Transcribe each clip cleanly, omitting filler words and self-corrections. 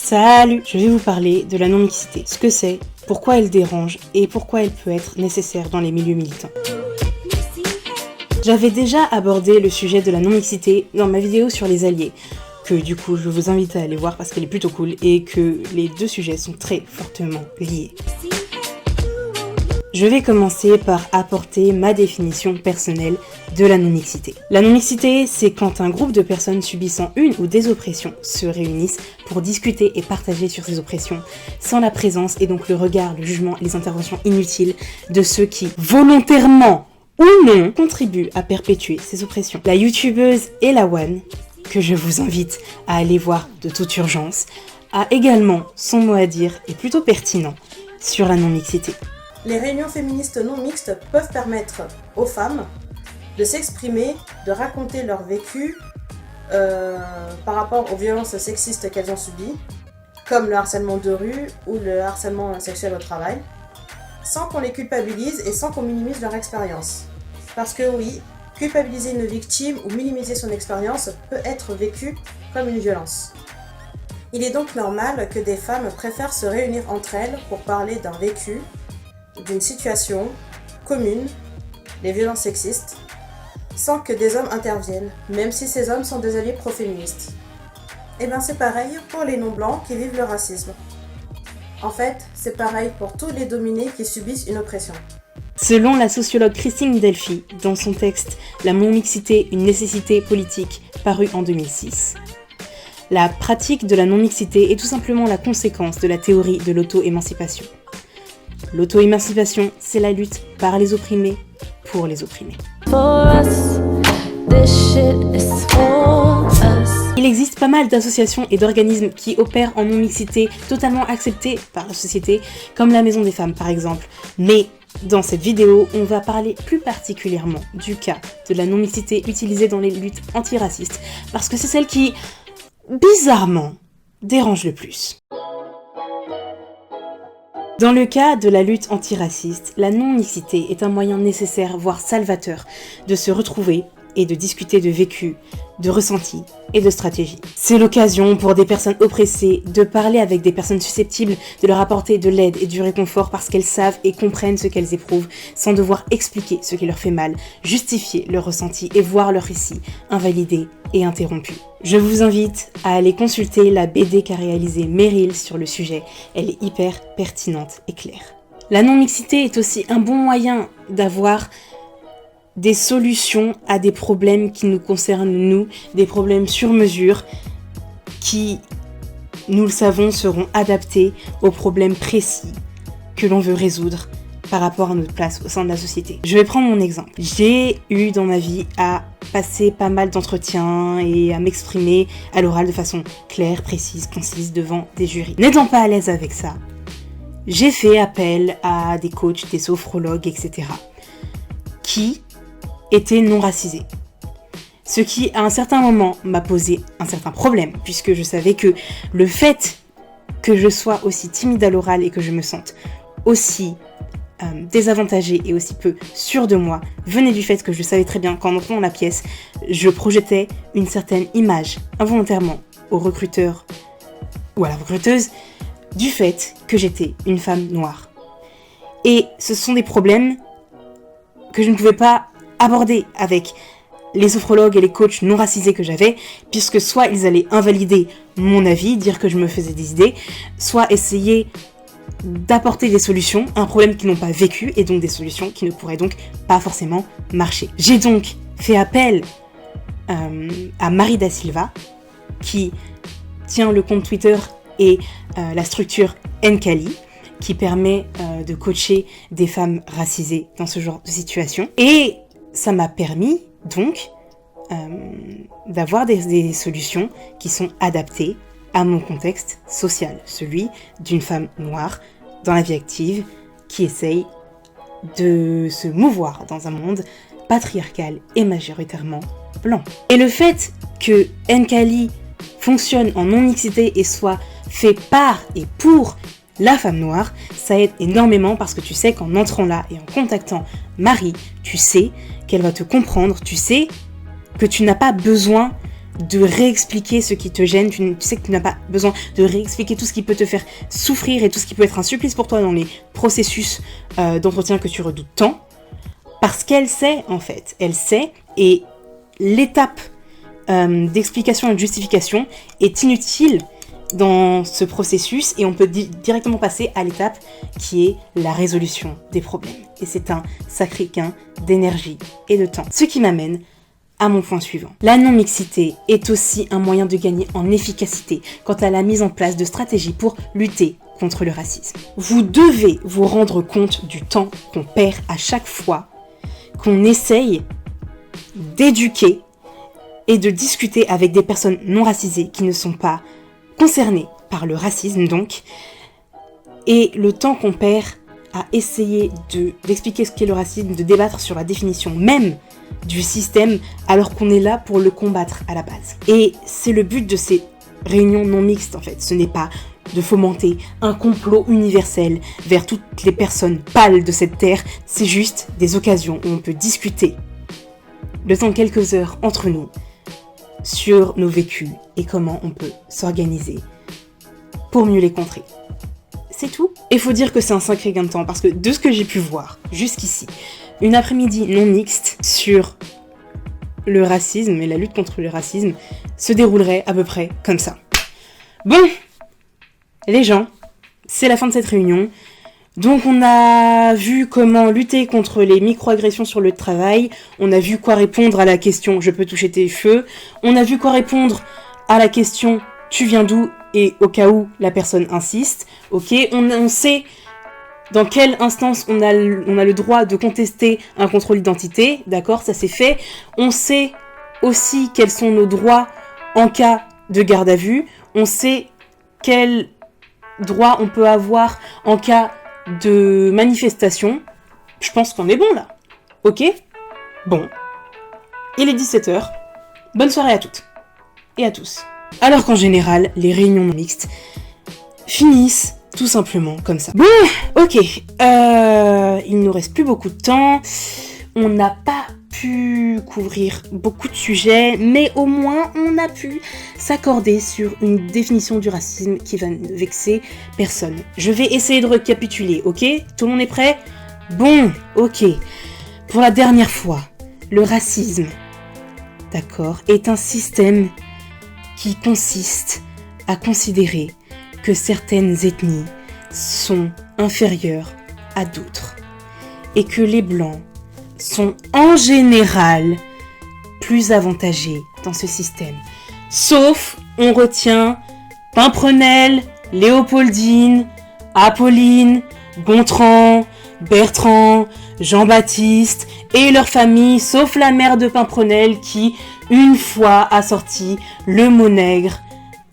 Salut! Je vais vous parler de la non-mixité, ce que c'est, pourquoi elle dérange et pourquoi elle peut être nécessaire dans les milieux militants. J'avais déjà abordé le sujet de la non-mixité dans ma vidéo sur les alliés, que du coup je vous invite à aller voir parce qu'elle est plutôt cool et que les deux sujets sont très fortement liés. Je vais commencer par apporter ma définition personnelle de la non-mixité. La non-mixité, c'est quand un groupe de personnes subissant une ou des oppressions se réunissent pour discuter et partager sur ces oppressions, sans la présence et donc le regard, le jugement et les interventions inutiles de ceux qui, volontairement ou non, contribuent à perpétuer ces oppressions. La youtubeuse Elawan, que je vous invite à aller voir de toute urgence, a également son mot à dire et plutôt pertinent sur la non-mixité. Les réunions féministes non mixtes peuvent permettre aux femmes de s'exprimer, de raconter leur vécu par rapport aux violences sexistes qu'elles ont subies, comme le harcèlement de rue ou le harcèlement sexuel au travail, sans qu'on les culpabilise et sans qu'on minimise leur expérience. Parce que oui, culpabiliser une victime ou minimiser son expérience peut être vécu comme une violence. Il est donc normal que des femmes préfèrent se réunir entre elles pour parler d'un vécu, d'une situation commune, les violences sexistes, sans que des hommes interviennent, même si ces hommes sont des alliés pro-féministes. Et bien c'est pareil pour les non-blancs qui vivent le racisme. En fait, c'est pareil pour tous les dominés qui subissent une oppression. Selon la sociologue Christine Delphi, dans son texte « La non-mixité, une nécessité politique » paru en 2006, la pratique de la non-mixité est tout simplement la conséquence de la théorie de l'auto-émancipation. L'auto-émancipation, c'est la lutte par les opprimés pour les opprimés. Il existe pas mal d'associations et d'organismes qui opèrent en non-mixité totalement acceptés par la société, comme la Maison des Femmes par exemple. Mais dans cette vidéo, on va parler plus particulièrement du cas de la non-mixité utilisée dans les luttes antiracistes, parce que c'est celle qui, bizarrement, dérange le plus. Dans le cas de la lutte antiraciste, la non-mixité est un moyen nécessaire, voire salvateur, de se retrouver et de discuter de vécu, de ressentis et de stratégies. C'est l'occasion pour des personnes oppressées de parler avec des personnes susceptibles, de leur apporter de l'aide et du réconfort parce qu'elles savent et comprennent ce qu'elles éprouvent sans devoir expliquer ce qui leur fait mal, justifier leur ressenti et voir leur récit invalidé et interrompu. Je vous invite à aller consulter la BD qu'a réalisée Meryl sur le sujet, elle est hyper pertinente et claire. La non-mixité est aussi un bon moyen d'avoir des solutions à des problèmes qui nous concernent nous, des problèmes sur mesure qui, nous le savons, seront adaptés aux problèmes précis que l'on veut résoudre par rapport à notre place au sein de la société. Je vais prendre mon exemple. J'ai eu dans ma vie à passer pas mal d'entretiens et à m'exprimer à l'oral de façon claire, précise, concise devant des jurys. N'étant pas à l'aise avec ça, j'ai fait appel à des coachs, des sophrologues, etc. qui étaient non racisés. Ce qui, à un certain moment, m'a posé un certain problème, puisque je savais que le fait que je sois aussi timide à l'oral et que je me sente aussi désavantagée et aussi peu sûre de moi venait du fait que je savais très bien qu'en entrant dans la pièce, je projetais une certaine image involontairement au recruteur ou à la recruteuse du fait que j'étais une femme noire. Et ce sont des problèmes que je ne pouvais pas aborder avec les sophrologues et les coachs non racisés que j'avais, puisque soit ils allaient invalider mon avis, dire que je me faisais des idées, soit essayer d'apporter des solutions à un problème qu'ils n'ont pas vécu et donc des solutions qui ne pourraient donc pas forcément marcher. J'ai donc fait appel à Marie Da Silva qui tient le compte Twitter et la structure Nkali qui permet de coacher des femmes racisées dans ce genre de situation. Et ça m'a permis donc d'avoir des solutions qui sont adaptées à mon contexte social, celui d'une femme noire dans la vie active qui essaye de se mouvoir dans un monde patriarcal et majoritairement blanc. Et le fait que Nkali fonctionne en non-mixité et soit fait par et pour la femme noire, ça aide énormément parce que tu sais qu'en entrant là et en contactant Marie, tu sais qu'elle va te comprendre, tu sais que tu n'as pas besoin de réexpliquer ce qui te gêne, tu sais que tu n'as pas besoin de réexpliquer tout ce qui peut te faire souffrir et tout ce qui peut être un supplice pour toi dans les processus d'entretien que tu redoutes tant, parce qu'elle sait en fait, elle sait, et l'étape d'explication et de justification est inutile dans ce processus et on peut directement passer à l'étape qui est la résolution des problèmes. Et c'est un sacré gain d'énergie et de temps. Ce qui m'amène à mon point suivant. La non-mixité est aussi un moyen de gagner en efficacité quant à la mise en place de stratégies pour lutter contre le racisme. Vous devez vous rendre compte du temps qu'on perd à chaque fois qu'on essaye d'éduquer et de discuter avec des personnes non racisées qui ne sont pas concernées par le racisme donc, et le temps qu'on perd à essayer d'expliquer ce qu'est le racisme, de débattre sur la définition même du système, alors qu'on est là pour le combattre à la base. Et c'est le but de ces réunions non mixtes en fait, ce n'est pas de fomenter un complot universel vers toutes les personnes pâles de cette terre, c'est juste des occasions où on peut discuter le temps de quelques heures entre nous sur nos vécus et comment on peut s'organiser pour mieux les contrer. C'est tout. Et faut dire que c'est un sacré gain de temps parce que de ce que j'ai pu voir jusqu'ici, une après-midi non mixte sur le racisme et la lutte contre le racisme se déroulerait à peu près comme ça. Bon, les gens, c'est la fin de cette réunion. Donc on a vu comment lutter contre les microagressions sur le travail, on a vu quoi répondre à la question « je peux toucher tes cheveux », on a vu quoi répondre à la question « tu viens d'où ?» et au cas où la personne insiste, ok, on sait dans quelle instance on a le droit de contester un contrôle d'identité, d'accord, ça c'est fait, on sait aussi quels sont nos droits en cas de garde à vue, on sait quels droits on peut avoir en cas de manifestation. Je pense qu'on est bon là. Ok ? Bon. Il est 17h. Bonne soirée à toutes et à tous. Alors qu'en général, les réunions mixtes finissent tout simplement comme ça. Bon, ok. Il nous reste plus beaucoup de temps. On n'a pas pu couvrir beaucoup de sujets, mais au moins on a pu s'accorder sur une définition du racisme qui va ne vexer personne. Je vais essayer de récapituler, ok ? Tout le monde est prêt ? Bon, ok. Pour la dernière fois, le racisme, d'accord, est un système qui consiste à considérer que certaines ethnies sont inférieures à d'autres et que les blancs sont en général plus avantagés dans ce système. Sauf, on retient Pimprenel, Léopoldine, Apolline, Gontran, Bertrand, Jean-Baptiste et leur famille, sauf la mère de Pimprenel qui, une fois, a sorti le mot nègre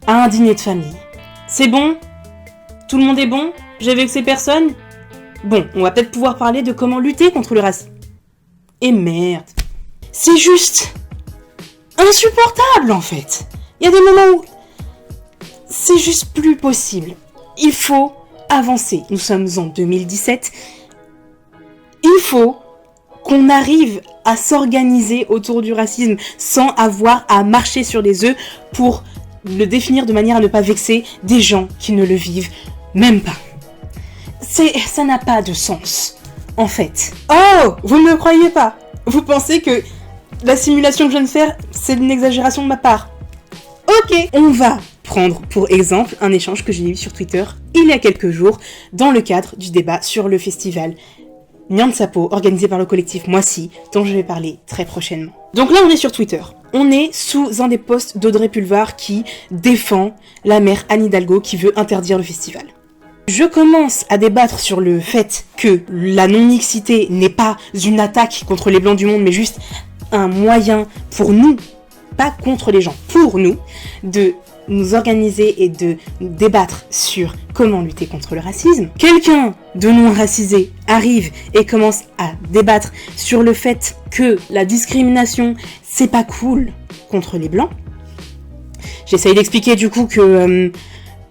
à un dîner de famille. C'est bon ? Tout le monde est bon ? J'ai vexé personne ? Bon, on va peut-être pouvoir parler de comment lutter contre le racisme. Et merde. C'est juste insupportable en fait. Il y a des moments où c'est juste plus possible. Il faut avancer. Nous sommes en 2017. Il faut qu'on arrive à s'organiser autour du racisme sans avoir à marcher sur les œufs pour le définir de manière à ne pas vexer des gens qui ne le vivent même pas. Ça n'a pas de sens. En fait. Oh, vous ne me croyez pas. Vous pensez que la simulation que je viens de faire, c'est une exagération de ma part. Ok, on va prendre pour exemple un échange que j'ai eu sur Twitter il y a quelques jours dans le cadre du débat sur le festival Nyansapo organisé par le collectif Moissy, dont je vais parler très prochainement. Donc là, on est sur Twitter. On est sous un des posts d'Audrey Pulvar qui défend la maire Anne Hidalgo qui veut interdire le festival. Je commence à débattre sur le fait que la non-mixité n'est pas une attaque contre les blancs du monde, mais juste un moyen pour nous, pas contre les gens, pour nous, de nous organiser et de débattre sur comment lutter contre le racisme. Quelqu'un de non-racisé arrive et commence à débattre sur le fait que la discrimination, c'est pas cool contre les blancs. J'essaye d'expliquer du coup que...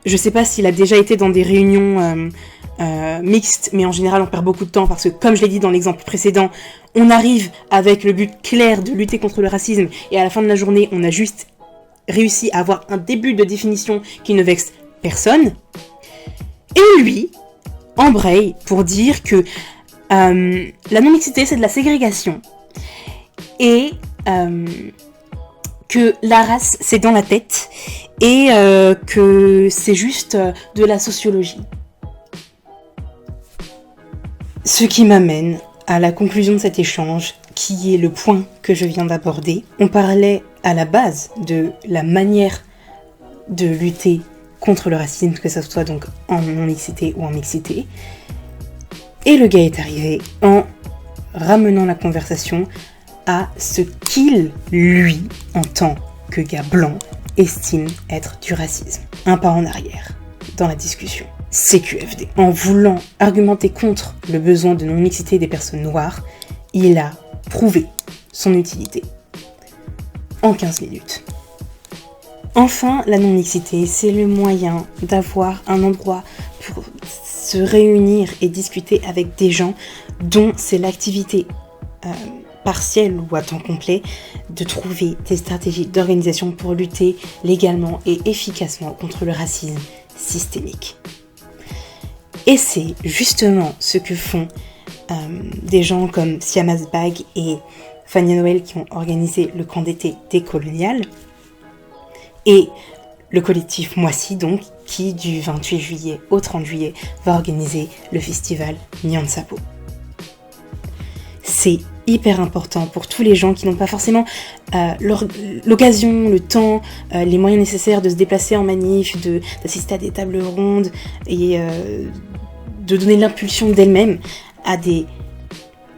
je sais pas s'il a déjà été dans des réunions mixtes, mais en général on perd beaucoup de temps parce que, comme je l'ai dit dans l'exemple précédent, on arrive avec le but clair de lutter contre le racisme et à la fin de la journée, on a juste réussi à avoir un début de définition qui ne vexe personne. Et lui embraye pour dire que la non-mixité, c'est de la ségrégation. Et que la race, c'est dans la tête. Et que c'est juste de la sociologie. Ce qui m'amène à la conclusion de cet échange, qui est le point que je viens d'aborder. On parlait à la base de la manière de lutter contre le racisme, que ce soit donc en non-mixité ou en mixité. Et le gars est arrivé en ramenant la conversation à ce qu'il, lui, en tant que gars blanc, estime être du racisme. Un pas en arrière dans la discussion. CQFD. En voulant argumenter contre le besoin de non-mixité des personnes noires, il a prouvé son utilité en 15 minutes. Enfin, la non-mixité, c'est le moyen d'avoir un endroit pour se réunir et discuter avec des gens dont c'est l'activité partielle ou à temps complet, de trouver des stratégies d'organisation pour lutter légalement et efficacement contre le racisme systémique. Et c'est justement ce que font des gens comme Siamas Bag et Fania Noël qui ont organisé le camp d'été décolonial, et le collectif Moissy, donc, qui du 28 juillet au 30 juillet va organiser le festival Nyansapo. C'est hyper important pour tous les gens qui n'ont pas forcément l'occasion, le temps, les moyens nécessaires de se déplacer en manif, d'assister à des tables rondes et de donner l'impulsion d'elles-mêmes à des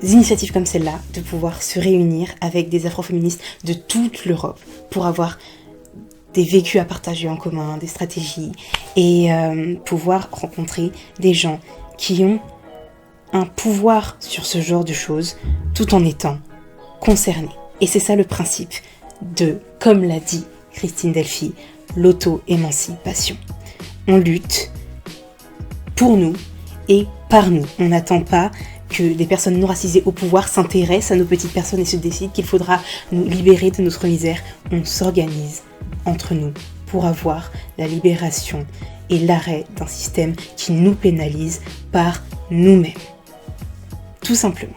initiatives comme celle-là, de pouvoir se réunir avec des afroféministes de toute l'Europe pour avoir des vécus à partager en commun, des stratégies et pouvoir rencontrer des gens qui ont un pouvoir sur ce genre de choses tout en étant concernés. Et c'est ça le principe de, comme l'a dit Christine Delphi, l'auto-émancipation. On lutte pour nous et par nous. On n'attend pas que des personnes non racisées au pouvoir s'intéressent à nos petites personnes et se décident qu'il faudra nous libérer de notre misère. On s'organise entre nous pour avoir la libération et l'arrêt d'un système qui nous pénalise par nous-mêmes. Tout simplement.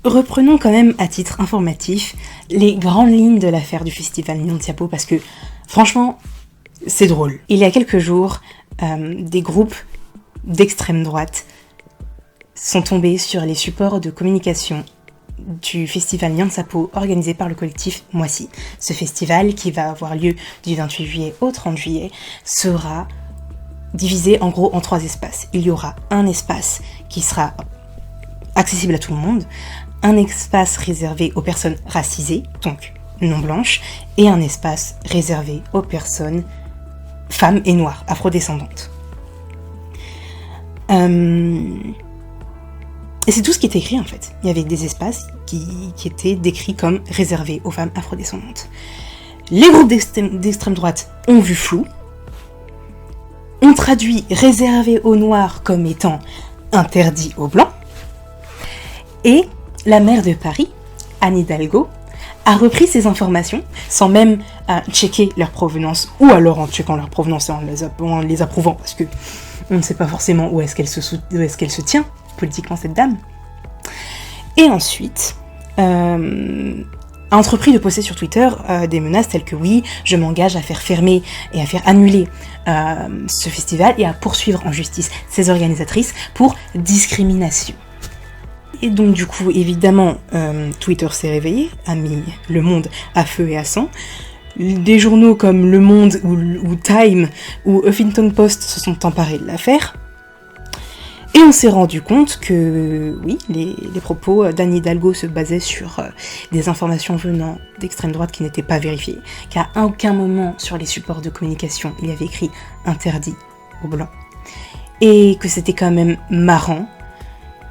Reprenons quand même à titre informatif les grandes lignes de l'affaire du festival Nyansapo parce que franchement, c'est drôle. Il y a quelques jours, des groupes d'extrême droite sont tombés sur les supports de communication du festival Nyansapo organisé par le collectif Moissy. Ce festival, qui va avoir lieu du 28 juillet au 30 juillet, sera divisé en gros en 3 espaces. Il y aura un espace qui sera accessible à tout le monde, un espace réservé aux personnes racisées, donc non blanches, et un espace réservé aux personnes femmes et noires, afrodescendantes. Et c'est tout ce qui était écrit en fait. Il y avait des espaces qui étaient décrits comme réservés aux femmes afrodescendantes. Les groupes d'extrême droite ont vu flou, ont traduit réservé aux noirs comme étant interdit aux blancs, et la maire de Paris, Anne Hidalgo, a repris ces informations sans même checker leur provenance, ou alors en checkant leur provenance et en les approuvant, parce que on ne sait pas forcément où est-ce qu'elle se tient politiquement, cette dame. Et ensuite, a entrepris de poster sur Twitter des menaces telles que oui, je m'engage à faire fermer et à faire annuler ce festival et à poursuivre en justice ses organisatrices pour discrimination. Et donc du coup, évidemment, Twitter s'est réveillé, a mis le monde à feu et à sang. Des journaux comme Le Monde ou Time ou Huffington Post se sont emparés de l'affaire. Et on s'est rendu compte que, oui, les propos d'Anne Hidalgo se basaient sur des informations venant d'extrême droite qui n'étaient pas vérifiées, qu'à aucun moment sur les supports de communication il y avait écrit « interdit aux blancs ». Et que c'était quand même marrant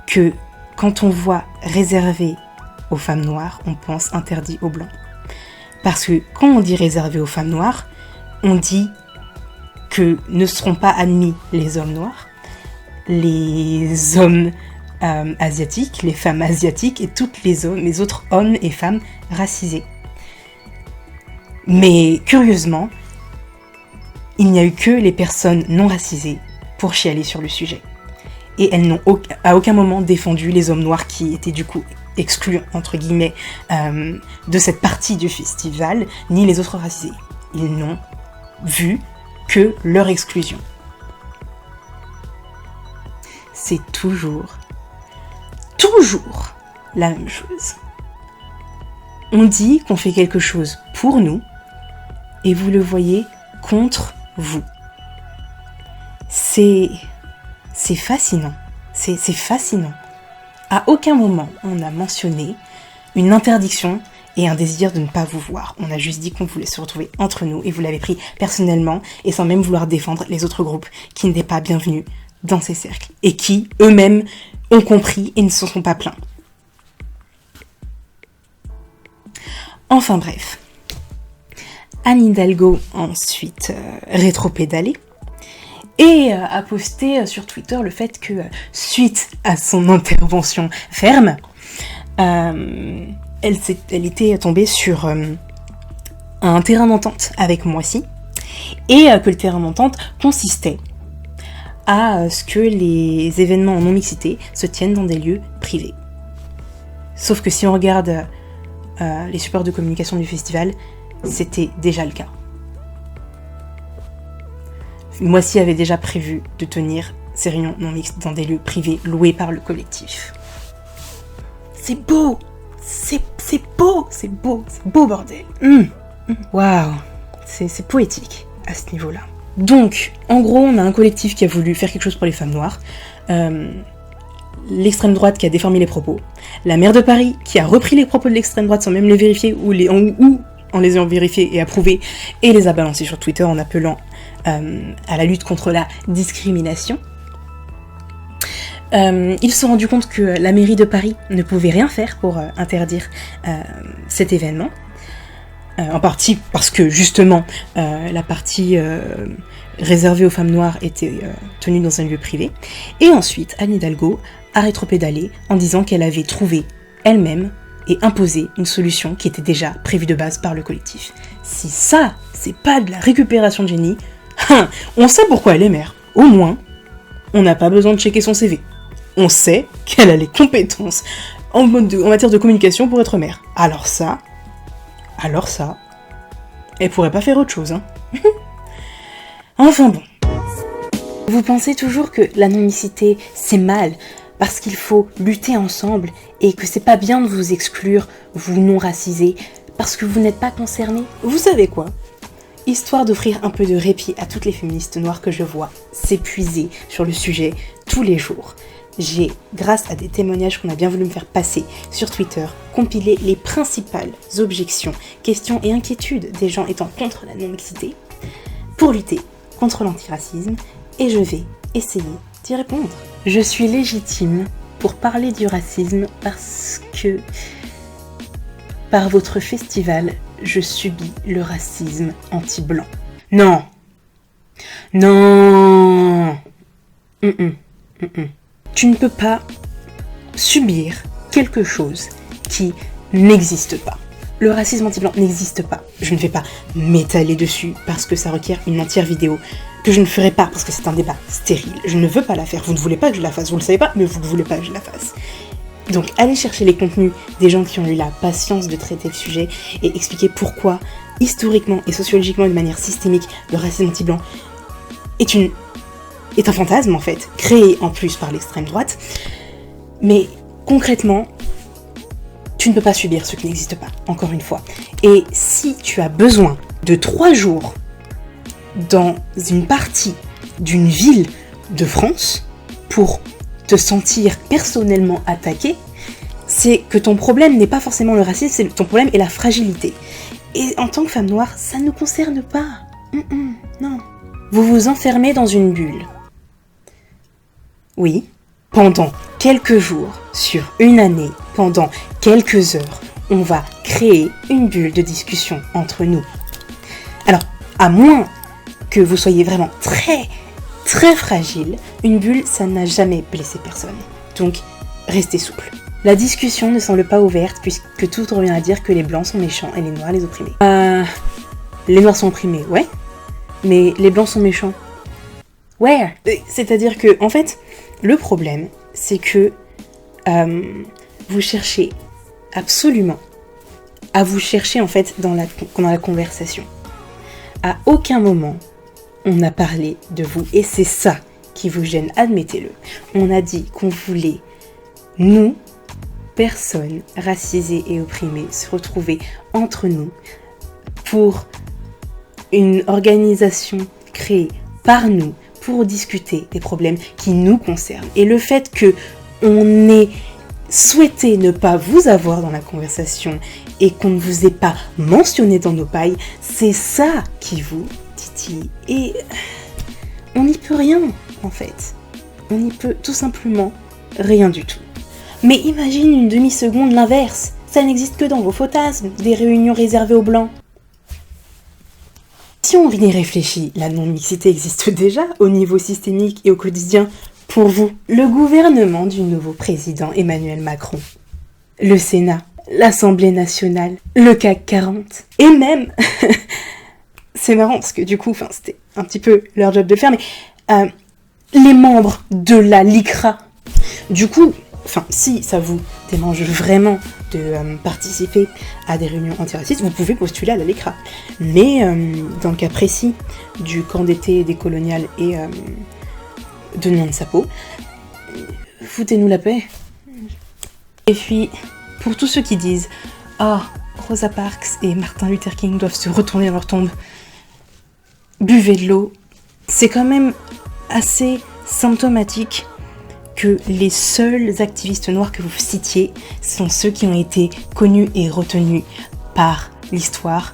que quand on voit « réservé aux femmes noires », on pense « interdit aux blancs ». Parce que quand on dit « réservé aux femmes noires », on dit que ne seront pas admis les hommes noirs, les hommes asiatiques, les femmes asiatiques et toutes les autres hommes et femmes racisés. Mais curieusement, il n'y a eu que les personnes non racisées pour chialer sur le sujet. Et elles n'ont à aucun moment défendu les hommes noirs qui étaient du coup exclus, entre guillemets, de cette partie du festival, ni les autres racisés. Ils n'ont vu que leur exclusion. C'est toujours la même chose. On dit qu'on fait quelque chose pour nous, et vous le voyez contre vous. C'est fascinant. C'est fascinant. À aucun moment, on a mentionné une interdiction et un désir de ne pas vous voir. On a juste dit qu'on voulait se retrouver entre nous, et vous l'avez pris personnellement, et sans même vouloir défendre les autres groupes qui n'étaient pas bienvenus dans ces cercles, et qui, eux-mêmes, ont compris et ne se sont pas plaints. Enfin bref. Anne Hidalgo a ensuite rétropédalé et a posté sur Twitter le fait que, suite à son intervention ferme, elle était tombée sur un terrain d'entente avec Moissy, et que le terrain d'entente consistait à ce que les événements en non-mixité se tiennent dans des lieux privés. Sauf que si on regarde les supports de communication du festival, c'était déjà le cas. Moissy avait déjà prévu de tenir ces réunions non mixtes dans des lieux privés loués par le collectif. C'est beau, c'est beau bordel. Waouh, c'est poétique à ce niveau-là. Donc, en gros, on a un collectif qui a voulu faire quelque chose pour les femmes noires, l'extrême droite qui a déformé les propos, la maire de Paris qui a repris les propos de l'extrême droite sans même les vérifier, ou en les ayant vérifiés et approuvés, et les a balancés sur Twitter en appelant à la lutte contre la discrimination. Ils se sont rendus compte que la mairie de Paris ne pouvait rien faire pour interdire cet événement. En partie parce que justement la partie réservée aux femmes noires était tenue dans un lieu privé. Et ensuite, Anne Hidalgo a rétropédalé en disant qu'elle avait trouvé elle-même et imposé une solution qui était déjà prévue de base par le collectif. Si ça, c'est pas de la récupération de génie, on sait pourquoi elle est maire. Au moins, on n'a pas besoin de checker son CV. On sait qu'elle a les compétences en matière de communication pour être maire. Alors ça, elle pourrait pas faire autre chose, hein. Enfin bon. Vous pensez toujours que la non-mixité, c'est mal, parce qu'il faut lutter ensemble, et que c'est pas bien de vous exclure, vous non-racisés, parce que vous n'êtes pas concernés. Vous savez quoi ? Histoire d'offrir un peu de répit à toutes les féministes noires que je vois s'épuiser sur le sujet tous les jours, j'ai, grâce à des témoignages qu'on a bien voulu me faire passer sur Twitter, compilé les principales objections, questions et inquiétudes des gens étant contre la non-mixité pour lutter contre l'antiracisme, et je vais essayer d'y répondre. Je suis légitime pour parler du racisme parce que, par votre festival, je subis le racisme anti-blanc. Non. Tu ne peux pas subir quelque chose qui n'existe pas. Le racisme anti-blanc n'existe pas. Je ne vais pas m'étaler dessus parce que ça requiert une entière vidéo que je ne ferai pas parce que c'est un débat stérile. Je ne veux pas la faire. Vous ne voulez pas que je la fasse. Vous ne le savez pas, mais vous ne voulez pas que je la fasse. Donc allez chercher les contenus des gens qui ont eu la patience de traiter le sujet et expliquer pourquoi, historiquement et sociologiquement, de manière systémique, le racisme anti-blanc est un fantasme en fait, créé en plus par l'extrême droite. Mais concrètement, tu ne peux pas subir ce qui n'existe pas, encore une fois. Et si tu as besoin de 3 jours dans une partie d'une ville de France pour te sentir personnellement attaqué, c'est que ton problème n'est pas forcément le racisme, c'est ton problème est la fragilité. Et en tant que femme noire, ça ne nous concerne pas. Non. Vous vous enfermez dans une bulle. Oui, pendant quelques jours, sur une année, pendant quelques heures, on va créer une bulle de discussion entre nous. Alors, à moins que vous soyez vraiment très, très fragile, une bulle, ça n'a jamais blessé personne. Donc, restez souple. La discussion ne semble pas ouverte puisque tout revient à dire que les blancs sont méchants et les noirs les opprimés. Les noirs sont opprimés, ouais, mais les blancs sont méchants. Where? C'est-à-dire que, en fait, le problème, c'est que vous cherchez absolument à vous chercher en fait dans la conversation. À aucun moment, on n'a parlé de vous et c'est ça qui vous gêne, admettez-le. On a dit qu'on voulait, nous, personnes racisées et opprimées, se retrouver entre nous pour une organisation créée par nous pour discuter des problèmes qui nous concernent. Et le fait que on ait souhaité ne pas vous avoir dans la conversation et qu'on ne vous ait pas mentionné dans nos pailles, c'est ça qui vous titille. Et on n'y peut rien, en fait. On n'y peut tout simplement rien du tout. Mais imagine une demi-seconde l'inverse. Ça n'existe que dans vos fantasmes, des réunions réservées aux blancs. Si on y réfléchit, la non-mixité existe déjà au niveau systémique et au quotidien pour vous. Le gouvernement du nouveau président Emmanuel Macron, le Sénat, l'Assemblée nationale, le CAC 40, et même, c'est marrant parce que du coup, c'était un petit peu leur job de le faire, mais les membres de la LICRA, du coup, si ça vous démange vraiment de participer à des réunions antiracistes, vous pouvez postuler à la LICRA. Mais dans le cas précis du camp d'été décolonial et de Nyan Sapo, foutez-nous la paix. Et puis, pour tous ceux qui disent « Ah, Rosa Parks et Martin Luther King doivent se retourner dans leur tombe, buvez de l'eau », c'est quand même assez symptomatique que les seuls activistes noirs que vous citiez sont ceux qui ont été connus et retenus par l'histoire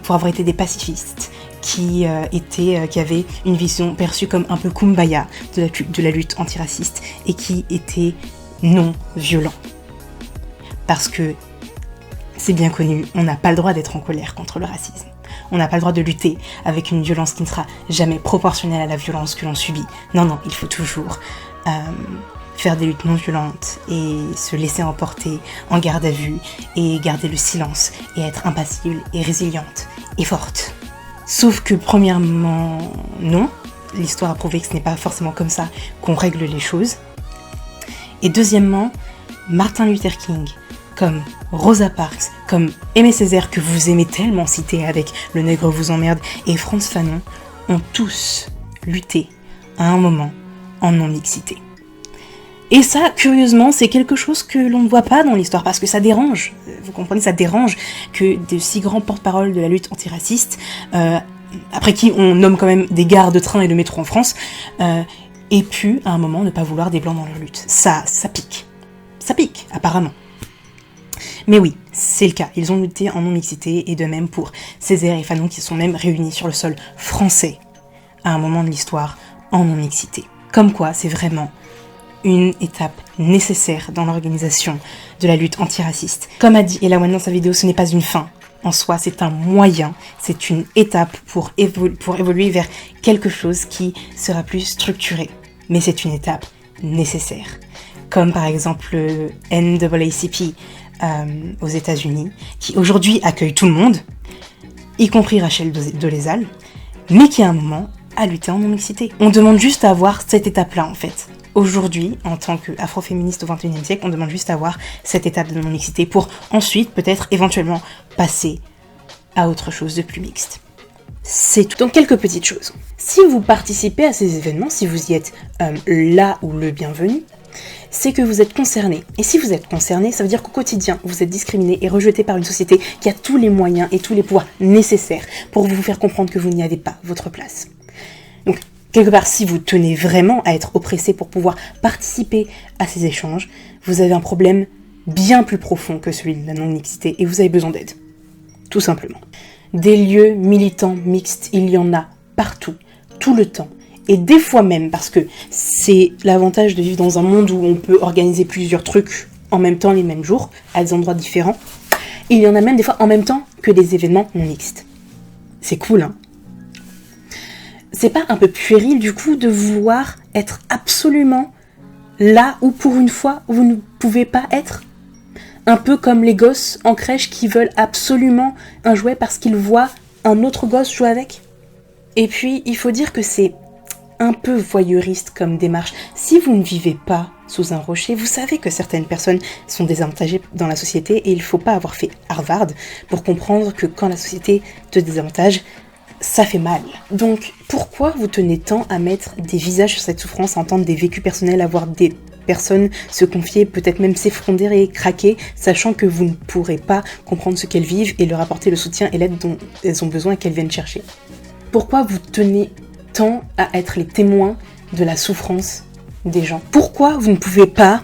pour avoir été des pacifistes, qui avaient une vision perçue comme un peu kumbaya de la lutte antiraciste et qui étaient non violents. Parce que, c'est bien connu, on n'a pas le droit d'être en colère contre le racisme. On n'a pas le droit de lutter avec une violence qui ne sera jamais proportionnelle à la violence que l'on subit. Non, il faut toujours faire des luttes non violentes et se laisser emporter en garde à vue et garder le silence et être impassible et résiliente et forte. Sauf que premièrement, non, l'histoire a prouvé que ce n'est pas forcément comme ça qu'on règle les choses. Et deuxièmement, Martin Luther King, comme Rosa Parks, comme Aimé Césaire que vous aimez tellement citer avec Le Nègre vous emmerde et Frantz Fanon, ont tous lutté à un moment en non-mixité. Et ça, curieusement, c'est quelque chose que l'on ne voit pas dans l'histoire, parce que ça dérange. Vous comprenez, ça dérange que de si grands porte-parole de la lutte antiraciste, après qui on nomme quand même des gares de train et de métro en France, aient pu, à un moment, ne pas vouloir des blancs dans leur lutte. Ça pique. Ça pique, apparemment. Mais oui, c'est le cas. Ils ont lutté en non-mixité, et de même pour Césaire et Fanon, qui sont même réunis sur le sol français, à un moment de l'histoire, en non-mixité. Comme quoi, c'est vraiment une étape nécessaire dans l'organisation de la lutte antiraciste. Comme a dit Ella Wan dans sa vidéo, ce n'est pas une fin en soi, c'est un moyen, c'est une étape pour évoluer vers quelque chose qui sera plus structuré. Mais c'est une étape nécessaire. Comme par exemple le NAACP aux États-Unis, qui aujourd'hui accueille tout le monde, y compris Rachel Dolezal, mais qui à un moment a lutté en non-mixité. On demande juste à avoir cette étape-là en fait. Aujourd'hui, en tant qu'afroféministe au XXIe siècle, on demande juste à avoir cette étape de non-mixité pour ensuite, peut-être, éventuellement, passer à autre chose de plus mixte. C'est tout. Donc, quelques petites choses. Si vous participez à ces événements, si vous y êtes là ou le bienvenu, c'est que vous êtes concerné. Et si vous êtes concerné, ça veut dire qu'au quotidien, vous êtes discriminé et rejeté par une société qui a tous les moyens et tous les pouvoirs nécessaires pour vous faire comprendre que vous n'y avez pas votre place. Donc, quelque part, si vous tenez vraiment à être oppressé pour pouvoir participer à ces échanges, vous avez un problème bien plus profond que celui de la non-mixité et vous avez besoin d'aide. Tout simplement. Des lieux militants mixtes, il y en a partout, tout le temps. Et des fois même, parce que c'est l'avantage de vivre dans un monde où on peut organiser plusieurs trucs en même temps les mêmes jours, à des endroits différents, il y en a même des fois en même temps que des événements non mixtes. C'est cool, hein? C'est pas un peu puéril du coup de vouloir être absolument là où pour une fois vous ne pouvez pas être. Un peu comme les gosses en crèche qui veulent absolument un jouet parce qu'ils voient un autre gosse jouer avec. Et puis, il faut dire que c'est un peu voyeuriste comme démarche. Si vous ne vivez pas sous un rocher, vous savez que certaines personnes sont désavantagées dans la société et il ne faut pas avoir fait Harvard pour comprendre que quand la société te désavantage, ça fait mal. Donc, pourquoi vous tenez tant à mettre des visages sur cette souffrance, à entendre des vécus personnels, à voir des personnes se confier, peut-être même s'effondrer et craquer, sachant que vous ne pourrez pas comprendre ce qu'elles vivent et leur apporter le soutien et l'aide dont elles ont besoin et qu'elles viennent chercher? Pourquoi vous tenez tant à être les témoins de la souffrance des gens? Pourquoi vous ne pouvez pas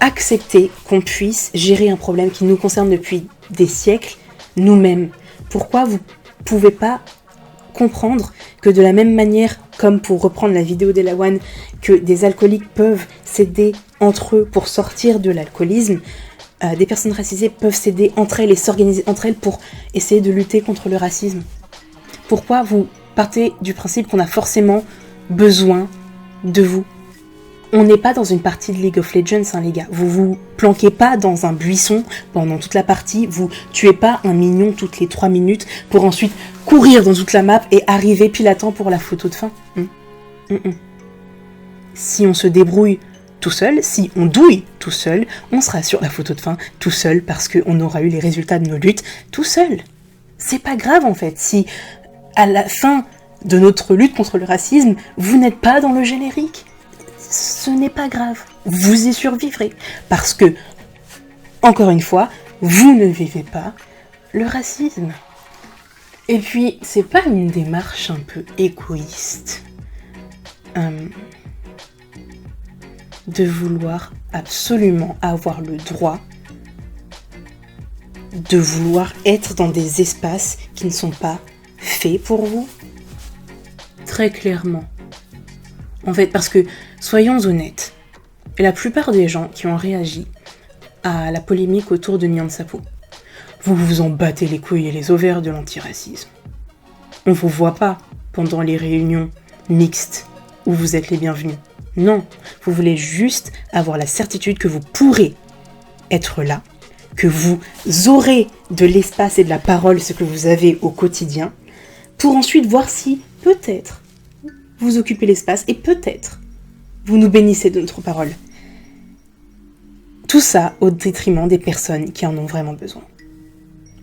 accepter qu'on puisse gérer un problème qui nous concerne depuis des siècles nous-mêmes? Pourquoi vous ne pouvez pas comprendre que de la même manière, comme pour reprendre la vidéo d'Elawan, que des alcooliques peuvent s'aider entre eux pour sortir de l'alcoolisme, des personnes racisées peuvent s'aider entre elles et s'organiser entre elles pour essayer de lutter contre le racisme? Pourquoi vous partez du principe qu'on a forcément besoin de vous? On n'est pas dans une partie de League of Legends, hein, les gars. Vous vous planquez pas dans un buisson pendant toute la partie. Vous tuez pas un mignon toutes les 3 minutes pour ensuite courir dans toute la map et arriver pile à temps pour la photo de fin. Si on se débrouille tout seul, si on douille tout seul, on sera sur la photo de fin tout seul parce qu'on aura eu les résultats de nos luttes tout seul. C'est pas grave en fait. Si à la fin de notre lutte contre le racisme, vous n'êtes pas dans le générique, ce n'est pas grave, vous y survivrez. Parce que, encore une fois, vous ne vivez pas le racisme. Et puis, c'est pas une démarche un peu égoïste de vouloir absolument avoir le droit de vouloir être dans des espaces qui ne sont pas faits pour vous? Très clairement. En fait, parce que, soyons honnêtes, la plupart des gens qui ont réagi à la polémique autour de Nyan Sapo, vous vous en battez les couilles et les ovaires de l'antiracisme. On vous voit pas pendant les réunions mixtes où vous êtes les bienvenus. Non, vous voulez juste avoir la certitude que vous pourrez être là, que vous aurez de l'espace et de la parole, ce que vous avez au quotidien, pour ensuite voir si, peut-être, vous occupez l'espace et peut-être vous nous bénissez de notre parole. Tout ça au détriment des personnes qui en ont vraiment besoin.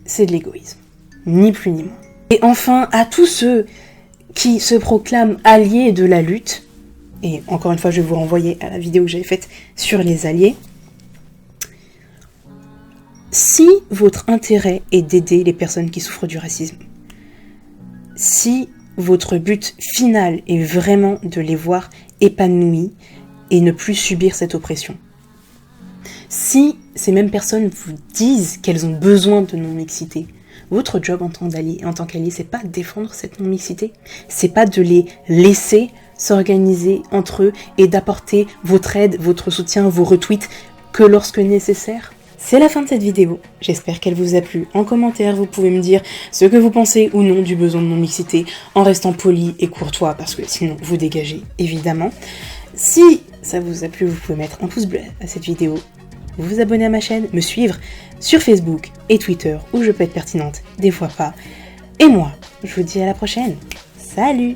C'est de l'égoïsme, ni plus ni moins. Et enfin, à tous ceux qui se proclament alliés de la lutte, et encore une fois je vais vous renvoyer à la vidéo que j'avais faite sur les alliés, si votre intérêt est d'aider les personnes qui souffrent du racisme, si votre but final est vraiment de les voir épanouis et ne plus subir cette oppression. Si ces mêmes personnes vous disent qu'elles ont besoin de non-mixité, votre job en tant qu'allié, c'est pas de défendre cette non-mixité, c'est pas de les laisser s'organiser entre eux et d'apporter votre aide, votre soutien, vos retweets que lorsque nécessaire. C'est la fin de cette vidéo, j'espère qu'elle vous a plu. En commentaire, vous pouvez me dire ce que vous pensez ou non du besoin de non-mixité, en restant poli et courtois, parce que sinon vous dégagez, évidemment. Si ça vous a plu, vous pouvez mettre un pouce bleu à cette vidéo, vous abonner à ma chaîne, me suivre sur Facebook et Twitter, où je peux être pertinente, des fois pas. Et moi, je vous dis à la prochaine. Salut!